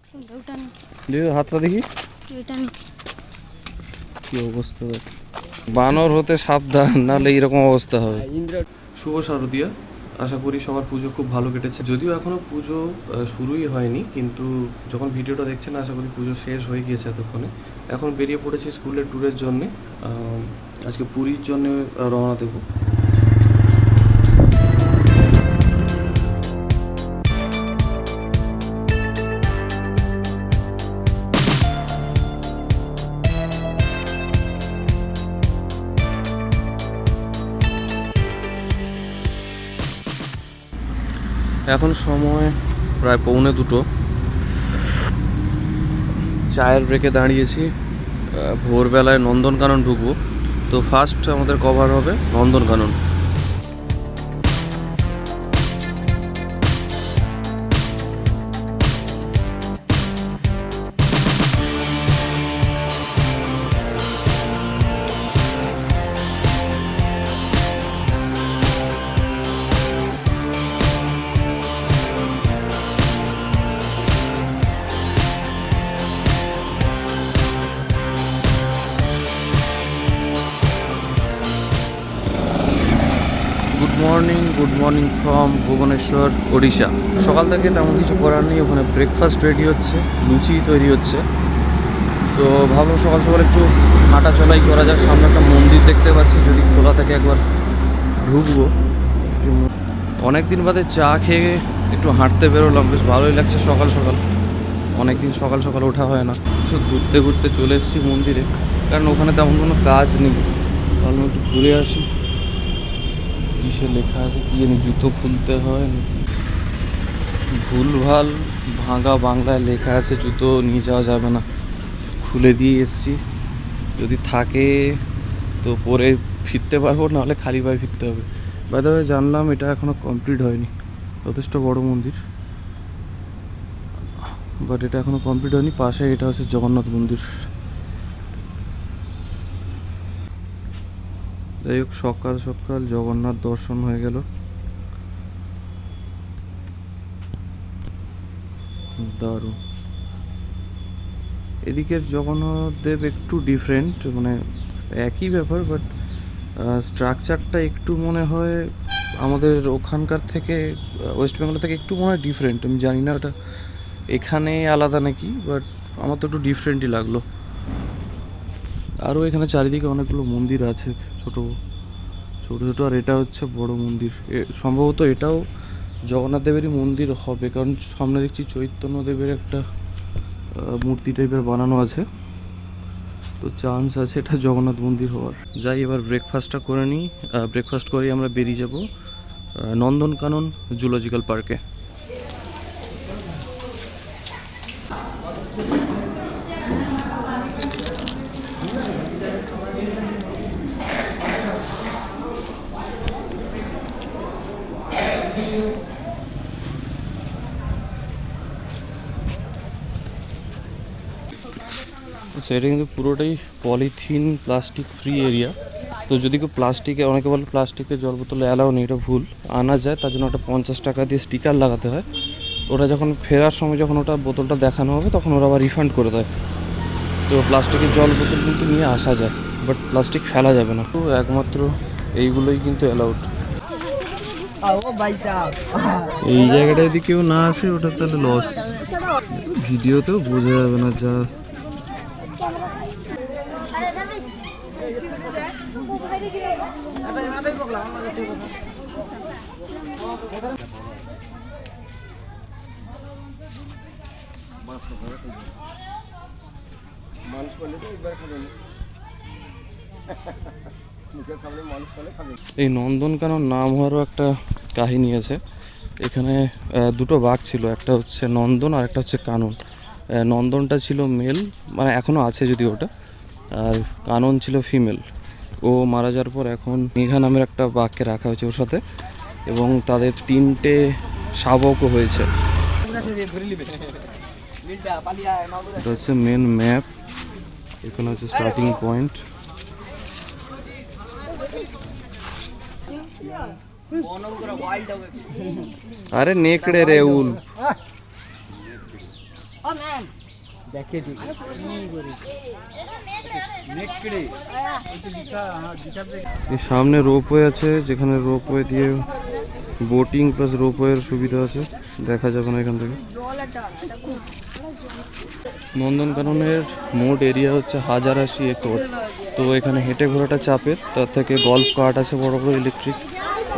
হাতটা দেখি কি অবস্থা, বানর হতে সাবধান, নাহলে এরকম অবস্থা হবে। শুভ শারদীয়া, আশা করি সবার পুজো খুব ভালো কেটেছে। যদিও এখনও পুজো শুরুই হয়নি, কিন্তু যখন ভিডিওটা দেখছেন আশা করি পুজো শেষ হয়ে গিয়েছে এতক্ষণে। এখন বেরিয়ে পড়েছি স্কুলের ট্যুরের জন্যে। আজকে পুরীর জন্যে রওনা দেবো। এখন সময় প্রায় 1:45। চায়ের ব্রেকে দাঁড়িয়েছি। ভোরবেলায় নন্দনকানন ঢুকবো, তো ফার্স্ট আমাদের কভার হবে Nandankanan. Good morning from Bhubaneswar, Odisha. সকাল থেকে তেমন কিছু করার নেই, ওখানে ব্রেকফাস্ট রেডি হচ্ছে, লুচি তৈরি হচ্ছে। তো ভাবলাম সকাল সকাল একটু হাঁটা চলাই করা যাক। সামনে একটা মন্দির দেখতে পাচ্ছি, যদি খোলা থাকে একবার ঢুকবো। অনেক দিন বাদে চা খেয়ে একটু হাঁটতে বেরোলাম, বেশ ভালোই লাগছে সকাল সকাল। অনেক দিন সকাল সকাল ওঠা হয় না। ঘুরতে ঘুরতে চলে এসেছি মন্দিরে, কারণ ওখানে তেমন কোনো কাজ নেই। ভাবলাম একটু ঘুরে আসি। কিসে লেখা আছে কি জানি, জুতো খুলতে হয় নাকি, ভুলভাল ভাঙা বাংলায় লেখা আছে জুতো নিয়ে যাওয়া যাবে না। খুলে দিয়ে এসছি, যদি থাকে তো পরে ফিরতে পারবো, নাহলে খালি পায়ে ফিরতে হবে। বাই দ্য ওয়ে, জানলাম এটা এখনও কমপ্লিট হয়নি। যথেষ্ট বড় মন্দির, বাট এটা এখনও কমপ্লিট হয়নি। পাশে এটা হচ্ছে জগন্নাথ মন্দির। যাই হোক, সকাল সকাল জগন্নাথ দর্শন হয়ে গেল, দারুণ। এদিকের জগন্নাথ দেব একটু ডিফারেন্ট, মানে একই ব্যাপার, বাট স্ট্রাকচারটা একটু মনে হয় আমাদের ওখানকার থেকে, ওয়েস্ট বেঙ্গল থেকে একটু মনে হয় ডিফারেন্ট। আমি জানি না ওটা এখানে আলাদা নাকি, বাট আমার তো একটু ডিফারেন্টই লাগলো। আরও এখানে চারিদিকে অনেকগুলো মন্দির আছে, ছোটো ছোটো, আর এটা হচ্ছে বড় মন্দির। সম্ভবত এটাও জগন্নাথ দেবেরই মন্দির হবে, কারণ সামনে দেখছি চৈতন্য দেবের একটা মূর্তি টাইপের বানানো আছে, তো চান্স আছে এটা জগন্নাথ মন্দির হওয়ার। যাই এবার ব্রেকফাস্টটা করে নিই। ব্রেকফাস্ট করেই আমরা বেরিয়ে যাব নন্দনকানন জুলজিক্যাল পার্কে। আচ্ছা, এটা কিন্তু পুরোটাই পলিথিন প্লাস্টিক ফ্রি এরিয়া। তো যদি কেউ প্লাস্টিকে, অনেকে বলে প্লাস্টিকের জল বোতলে অ্যালাউ নেই, এটা ভুল। আনা যায়, তার জন্য ওটা 50 টাকা দিয়ে স্টিকার লাগাতে হয়। ওটা যখন ফেরার সময় যখন ওটা বোতলটা দেখানো হবে, তখন ওরা আবার রিফান্ড করে দেয়। তো প্লাস্টিকের জল বোতল কিন্তু নিয়ে আসা যায়, বাট প্লাস্টিক ফেলা যাবে না। তো একমাত্র এইগুলোই কিন্তু অ্যালাউড। এই জায়গাটা যদি কেউ না আসে, ওটা তাহলে লস। ভিডিওতেও বোঝা যাবে না যা। এই নন্দনকানন নাম হওয়ারও একটা কাহিনী আছে। এখানে দুটো বাঘ ছিল, একটা হচ্ছে নন্দন আর একটা হচ্ছে কানন। নন্দনটা ছিল মেল, মানে এখনও আছে যদি ওটা, আর কানন ছিল ফিমেল। ও মারা যাওয়ার পর এখন মেঘা নামের একটা বাঘকে রাখা হয়েছে ওর সাথে, এবং তাদের 3টে শাবকও হয়েছে। এটা হচ্ছে মেন ম্যাপ, এখানে হচ্ছে স্টার্টিং পয়েন্ট। আরে নেকড়ে রে, উল। এই সামনে রোপওয়ে আছে, যেখানে রোপওয়ে দিয়ে বোটিং প্লাস রোপওয়ের সুবিধা আছে, দেখা যাবে না এখান থেকে। নন্দনকাননের মোট এরিয়া হচ্ছে 1080 একর। তো এখানে হেঁটে ঘোরাটা চাপের, তার থেকে গল্ফ কার্ট আছে বড় বড় ইলেকট্রিক,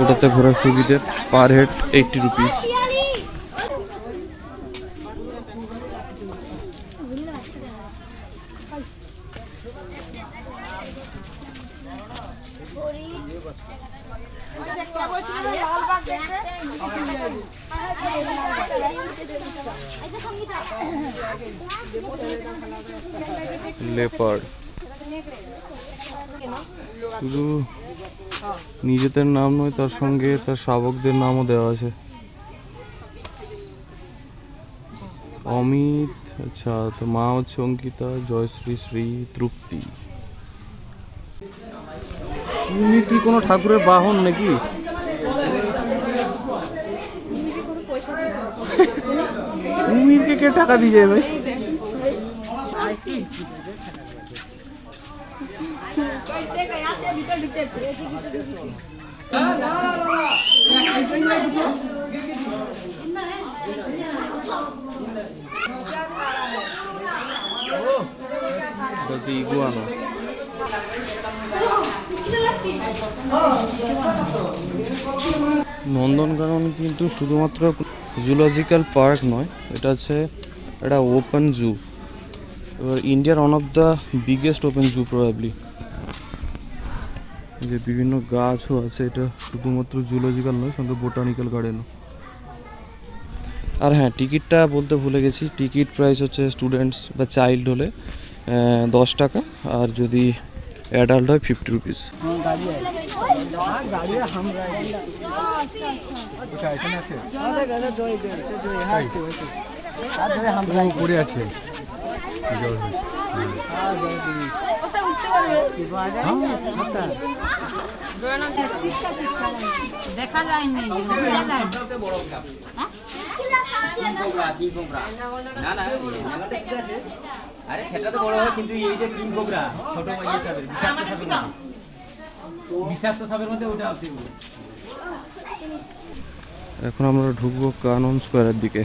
ওটাতে ঘোরার সুবিধে। Per head 80 rupees. লেপার্ড শুধু নিজেদের নাম নয়, তার সঙ্গে তার শাবকদের নামও দেওয়া আছে। অমিত, আচ্ছা, তো মা হচ্ছে অঙ্কিতা, জয়শ্রী, শ্রী, তৃপ্তি। তুমি কি কোনো ঠাকুরের বাহন নাকি? কুমিরকে কে টাকা দিয়ে যাবে? ইগুয়ানা। নন্দনকানন কিন্তু শুধুমাত্র জুলজিক্যাল পার্ক নয়, এটা হচ্ছে একটা ওপেন জু। এবার ইন্ডিয়ার one of the biggest open zoo probably. যে বিভিন্ন গাছও আছে, এটা শুধুমাত্র জুলজিক্যাল নয়, সঙ্গে বোটানিক্যাল গার্ডেনও। আর হ্যাঁ, টিকিটটা বলতে ভুলে গেছি, টিকিট প্রাইস হচ্ছে স্টুডেন্টস বা চাইল্ড হলে 10 টাকা, আর যদি অ্যাডাল্ট হয় 50 রুপিস। দেখা যায়নি আরে সেটা তো বড় হয়, কিন্তু এই যে কিং কোবরা ছোট বিষাক্ত সাপের মধ্যে ওটা আছে। এখন আমরা ঢুকবো কানন স্কোয়ারের দিকে।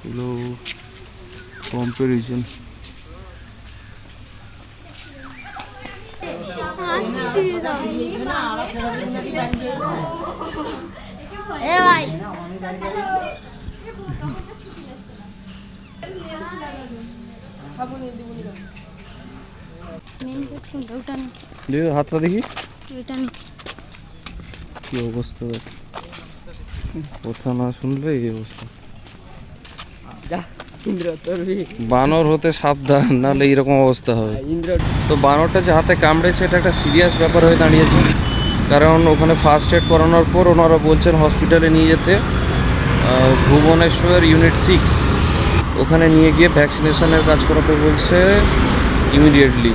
হলো কম্পারিজন। হাতটা দেখি কি অবস্থা, কথা না শুনলে এই অবস্থা। বানর হতে সাবধান, নাহলে এইরকম অবস্থা হবে। তো বানরটা যে হাতে কামড়েছে, এটা একটা সিরিয়াস ব্যাপার হয়ে দাঁড়িয়েছে, কারণ ওখানে ফার্স্ট এড করানোর পর ওনারা বলছেন হসপিটালে নিয়ে যেতে। ভুবনেশ্বর ইউনিট 6 ওখানে নিয়ে গিয়ে ভ্যাকসিনেশনের কাজ করাতে বলছে ইমিডিয়েটলি।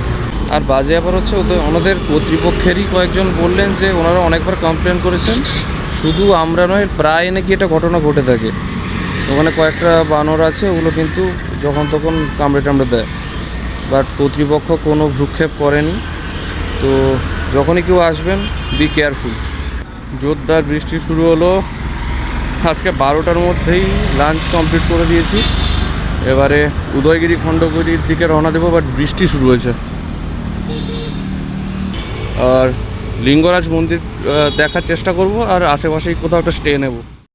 আর বাজে ব্যাপার হচ্ছে, ওনাদের কর্তৃপক্ষেরই কয়েকজন বললেন যে ওনারা অনেকবার কমপ্লেন করেছেন, শুধু আমরা নয়, প্রায় নাকি এটা ঘটনা ঘটে থাকে। ওখানে কয়েকটা বানর আছে, ওগুলো কিন্তু যখন তখন কামড়ে টামড়ে দেয়, বাট কর্তৃপক্ষ কোনো ভ্রুক্ষেপ করেনি। তো যখনই কেউ আসবেন, বি কেয়ারফুল। জোরদার বৃষ্টি শুরু হলো। আজকে 12টার মধ্যেই লাঞ্চ কমপ্লিট করে দিয়েছি। এবারে উদয়গিরি খণ্ডগিরির দিকে রওনা দেবো, বাট বৃষ্টি শুরু হয়েছে। আর লিঙ্গরাজ মন্দির দেখার চেষ্টা করব, আর আশেপাশেই কোথাও একটা স্টে নেব।